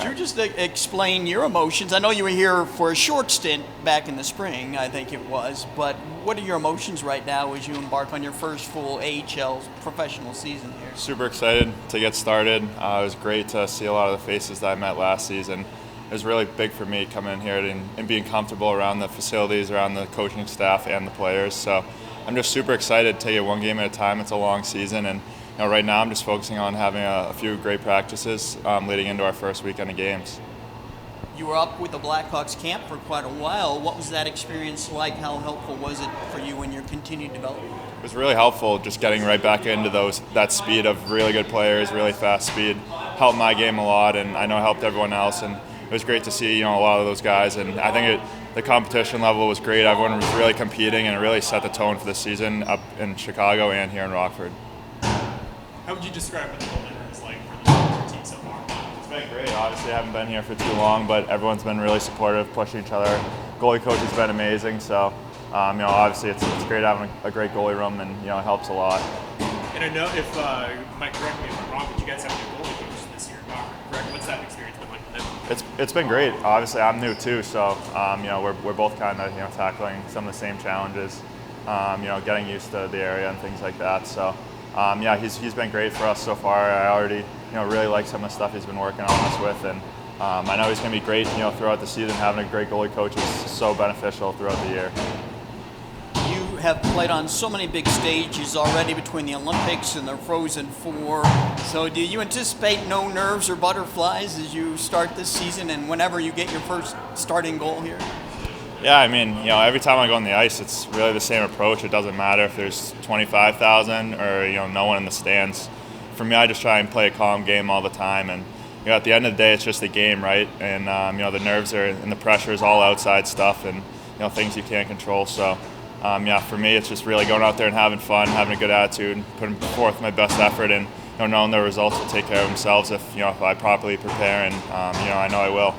Drew, just explain your emotions. I know you were here for a short stint back in the spring, I think it was, but what are your emotions right now as you embark on your first full AHL professional season here? Super excited to get started. It was great to see a lot of the faces that I met last season. It was really big for me coming in here and being comfortable around the facilities, around the coaching staff and the players. So I'm just super excited to take it one game at a time. It's a long season, and right now I'm just focusing on having a few great practices leading into our first weekend of games. You were up with the Blackhawks camp for quite a while. What was that experience like? How helpful was it for you in your continued development? It was really helpful just getting right back into that speed of really good players, really fast speed. Helped my game a lot, and I know it helped everyone else. And it was great to see a lot of those guys. And I think the competition level was great. Everyone was really competing, and it really set the tone for the season up in Chicago and here in Rockford. How would you describe what the goaltender is like for the team so far? It's been great. Obviously, I haven't been here for too long, but everyone's been really supportive, pushing each other. Goalie coach has been amazing, so obviously it's great having a great goalie room, and it helps a lot. And I know, if Mike, correct me if I'm wrong, but you guys have a new goalie coach this year, correct? What's that experience been like with him? It's been great. Obviously, I'm new too, so we're both kind of tackling some of the same challenges. Getting used to the area and things like that. So. He's been great for us so far. I already really like some of the stuff he's been working on us with, and I know he's going to be great throughout the season. Having a great goalie coach is so beneficial throughout the year. You have played on so many big stages already between the Olympics and the Frozen Four. So do you anticipate no nerves or butterflies as you start this season and whenever you get your first starting goal here? Yeah, I mean, every time I go on the ice, it's really the same approach. It doesn't matter if there's 25,000 or no one in the stands. For me, I just try and play a calm game all the time, and at the end of the day, it's just a game, right? And the nerves and the pressure is all outside stuff, and things you can't control. So, for me, it's just really going out there and having fun, having a good attitude, putting forth my best effort, and knowing the results will take care of themselves if I properly prepare, and I know I will.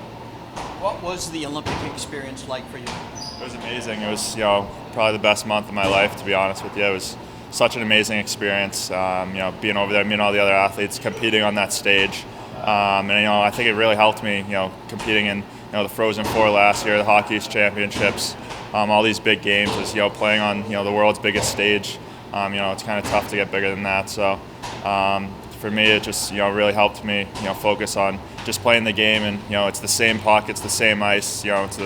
What was the Olympic experience like for you? It was amazing. It was, probably the best month of my life, to be honest with you. It was such an amazing experience, being over there, meeting all the other athletes, competing on that stage. And I think it really helped me, competing in, the Frozen Four last year, the Hockey East Championships, all these big games, is, playing on, the world's biggest stage. It's kind of tough to get bigger than that. So, for me, it just really helped me focus on just playing the game, and it's the same puck, it's the same ice, it's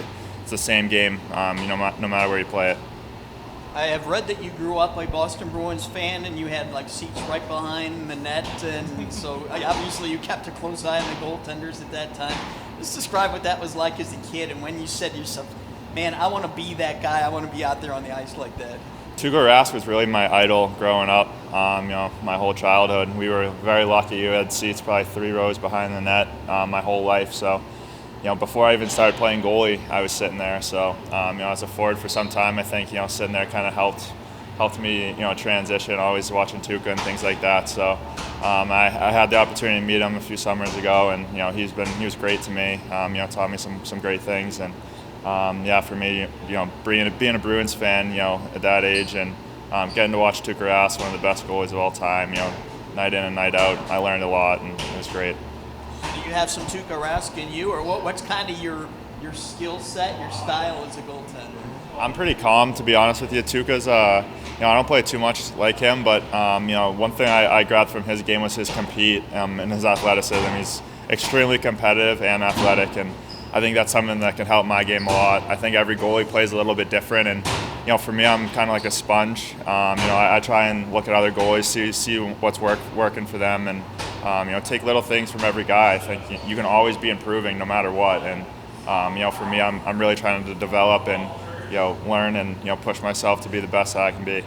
the same game, no matter where you play it. I have read that you grew up a Boston Bruins fan and you had seats right behind the net, and so obviously you kept a close eye on the goaltenders at that time. Just describe what that was like as a kid, and when you said to yourself, man, I want to be that guy, I want to be out there on the ice like that. Tuukka Rask was really my idol growing up, my whole childhood. We were very lucky. We had seats probably 3 rows behind the net my whole life. So, before I even started playing goalie, I was sitting there. So, as a forward for some time, I think, sitting there kind of helped me, transition, always watching Tuukka and things like that. So, I had the opportunity to meet him a few summers ago, and, he was great to me, taught me some great things. And, for me, being a Bruins fan, at that age, and getting to watch Tuukka Rask, one of the best goalies of all time, night in and night out, I learned a lot, and it was great. Do you have some Tuukka Rask in you, or what's kind of your skill set, your style as a goaltender? I'm pretty calm, to be honest with you. Tuukka's, I don't play too much like him, but one thing I grabbed from his game was his compete and his athleticism. He's extremely competitive and athletic, and I think that's something that can help my game a lot. I think every goalie plays a little bit different, and for me, I'm kind of like a sponge. I try and look at other goalies, see what's working for them, and take little things from every guy. I think you can always be improving no matter what, and for me, I'm really trying to develop and learn and push myself to be the best I can be.